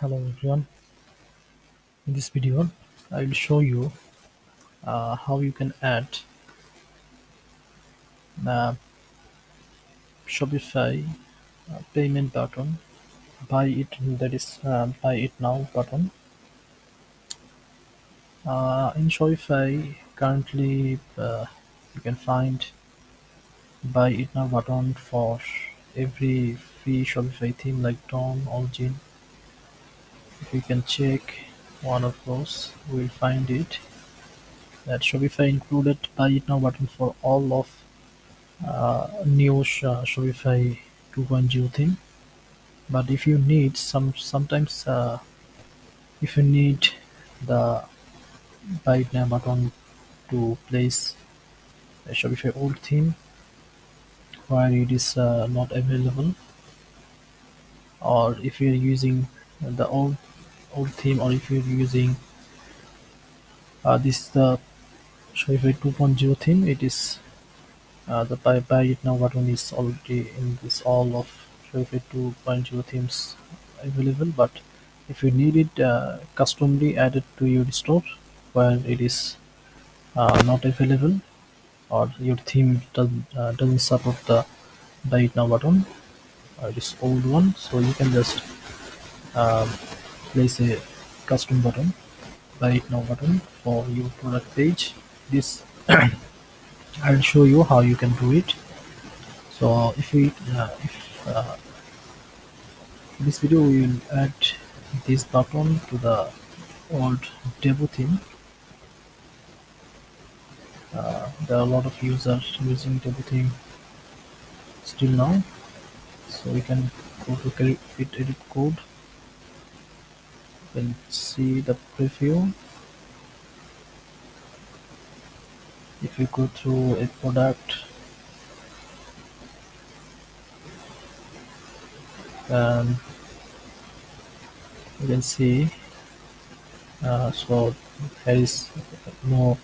Hello everyone. In this video, I will show you how you can add the Shopify payment button, buy it that is buy it now button. In Shopify, currently you can find buy it now button for every free Shopify theme like Dawn or Jin. If you can check one of those, you will find it that Shopify included buy it now button for all of new Shopify 2.0 theme. But if you need sometimes if you need the buy now button to place a Shopify old theme where it is not available, or if you're using the old theme, or if you're using this the Shopify 2.0 theme, it is the buy it now button is already in this all of Shopify 2.0 themes available. But if you need it customly added to your store where it is not available, or your theme doesn't support the buy it now button, or it is old one, so you can just um, place a custom button, buy it now button for your product page. This I'll show you how you can do it. So if this video we will add this button to the old demo theme. There are a lot of users using demo theme still now, so we can go to create edit code and see the preview. If you go through a product, and you can see so there is no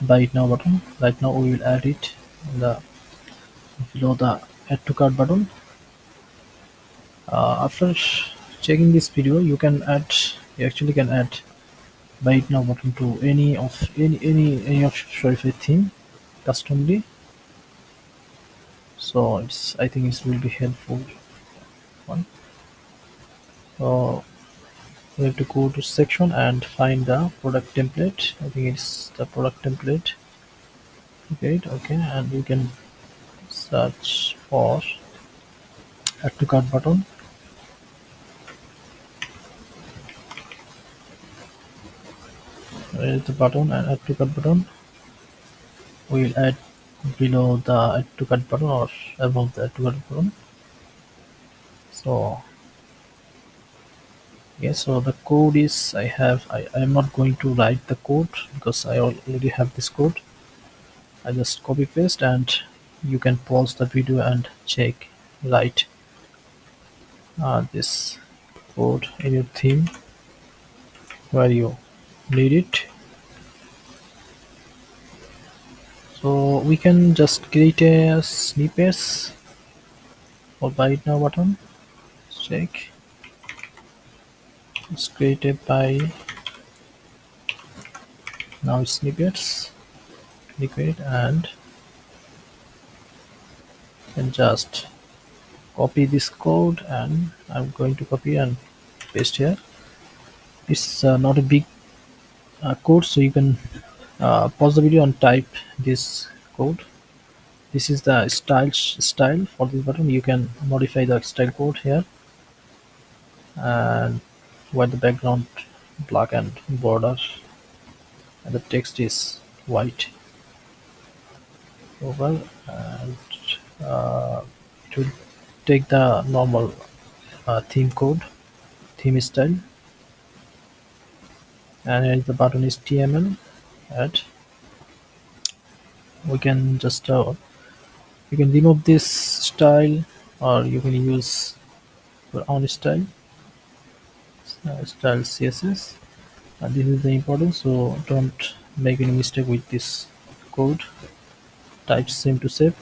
buy it now button. Right now we will add it in the below the add to cart button. After checking this video, you actually can add buy it now button to any of Shopify theme customly. So I think it will be helpful one. So we have to go to section and find the product template. I think it's the product template. Okay, and you can search for add to cart button. Where is the button and add to cart button? We'll add below the add to cart button or above the add to cart button. So yes, so the code is I am not going to write the code because I already have this code. I just copy paste, and you can pause the video and check, write this code in your theme where you need it. So we can just create a snippets for buy it now button. Let's check. Let's create a buy now snippets. Click it and then just copy this code, and I'm going to copy and paste here. It's not a big code, so you can pause the video and type this code. This is the style for this button. You can modify the style code here, and white the background black and border, and the text is white over, and it will take the normal theme code, theme style, and here the button is TML. Add. We can just you can remove this style, or you can use your own style CSS. And this is the important, so don't make any mistake with this code. Type same to save,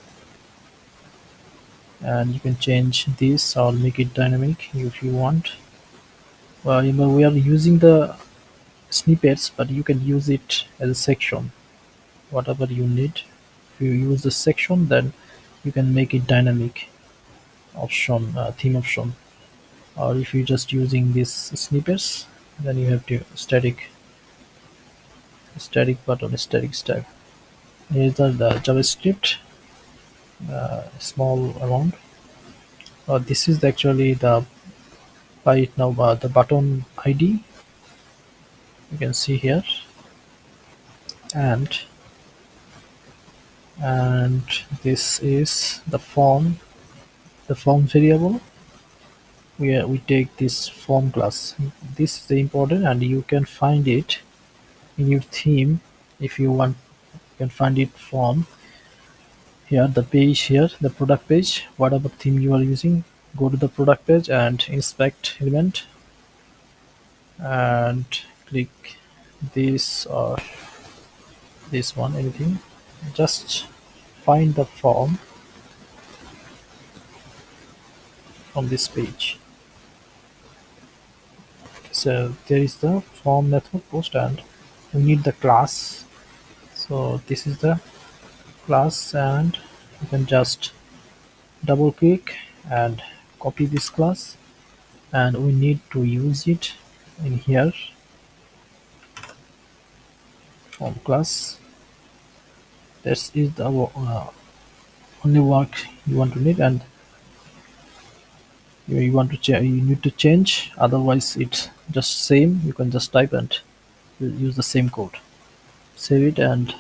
and you can change this or make it dynamic if you want. We are using the snippets, but you can use it as a section, whatever you need. If you use the section, then you can make it dynamic option, theme option. Or if you're just using these snippets, then you have to static button, static style. Here's the JavaScript, small amount. This is actually the by now the button ID you can see here, and and this is the form variable. We take this form class. This is the important, and you can find it in your theme if you want. You can find it from here, the page here, the product page, whatever theme you are using. Go to the product page and inspect element and click this or this one, anything. Just find the form from this page. So there is the form method post, and we need the class. So this is the class, and you can just double click and copy this class, and we need to use it in here, form class. This is the only work you want to need, and you want to you need to change, otherwise it's just same. You can just type and use the same code, save it, and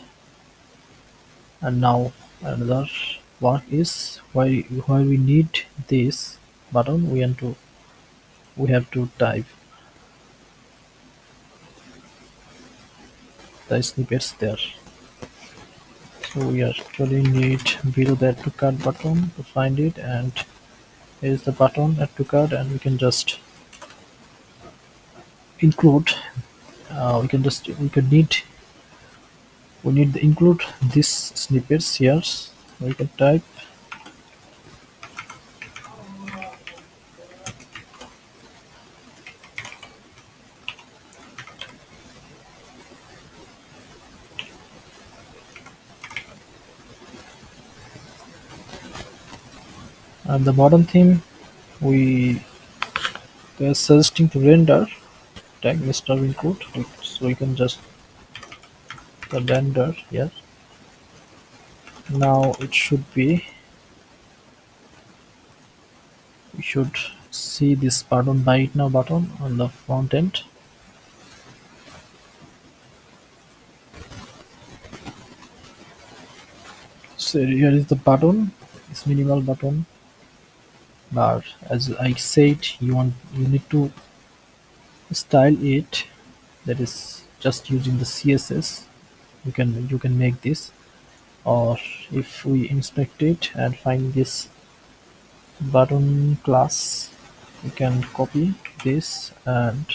now another work is why we need this button. We have to type the snippets there. So we actually need below the add to cart button to find it, and here's the button add to cart, and we can just include. We can need we need to include these snippets here. We can type, and the bottom theme we are suggesting to render tag Mr. Include, so we can just the render here. Now it should be, we should see this button, buy it now button on the front end. So here is the button, this minimal button, but as I said, you need to style it. That is just using the CSS. You can make this, or if we inspect it and find this button class, we can copy this and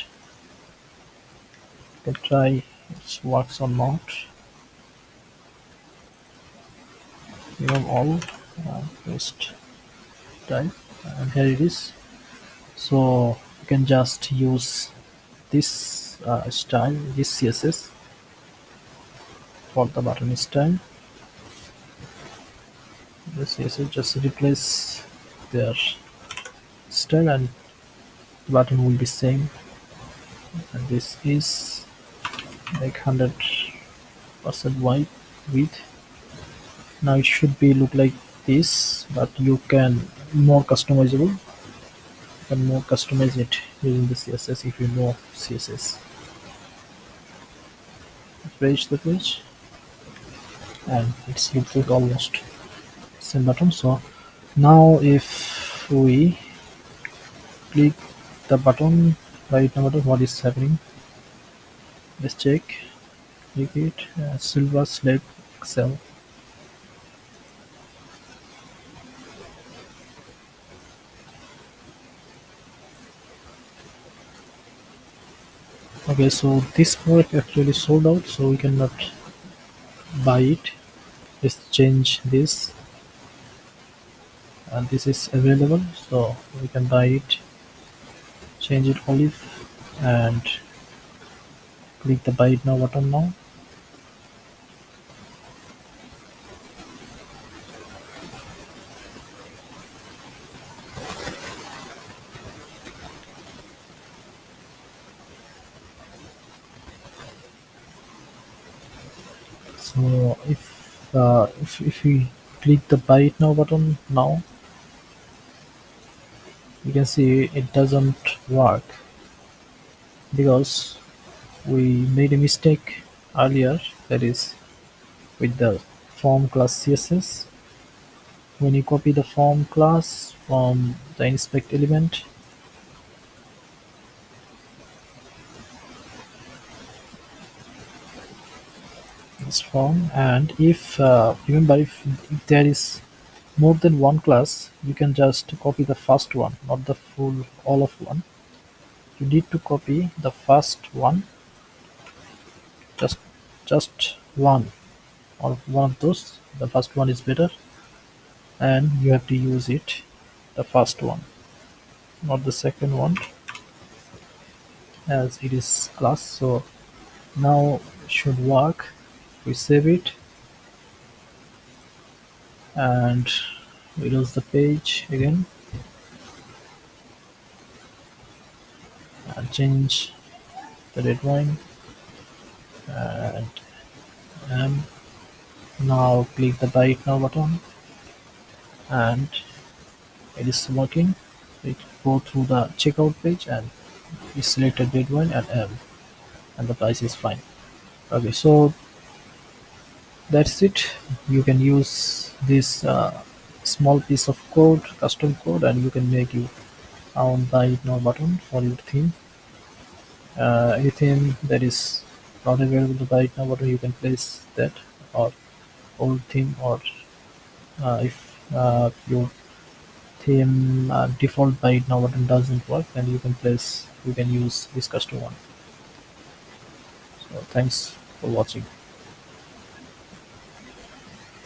can try it works or not. Remove all, paste type, and here it is. So you can just use this style, this CSS for the button style. The CSS just replace their style, and the button will be same. And this is like 100% wide width. Now it should be look like this, but you can more customizable. You can more customize it using the CSS if you know CSS. Refresh the page, and it's looks like almost same button. So now if we click the button, right now button, what is happening? Let's check. Click it. Silver select Excel. Okay, so this product actually sold out, so we cannot buy it. Let's change this, and this is available, so we can buy it. Change it olive. and click the buy it now button now. So if we click the buy it now button now, you can see it doesn't work because we made a mistake earlier, that is with the form class CSS. When you copy the form class from the inspect element, this form, and if remember, if there is more than one class, you can just copy the first one, not the full all of one. You need to copy the first one, just just one or one of those. The first one is better, and you have to use it, the first one, not the second one, as it is class. So now it should work. We save it and we lose the page again and change the red wine and now click the buy it now button and it is working. It go through the checkout page and we selected red wine and M, and the price is fine. Okay, so that's it. You can use this small piece of code, custom code, and you can make your own buy it now button for your theme. Anything that is not available to buy it now button, you can place that, or old theme, or if your theme default buy it now button doesn't work, then you can use this custom one. So thanks for watching.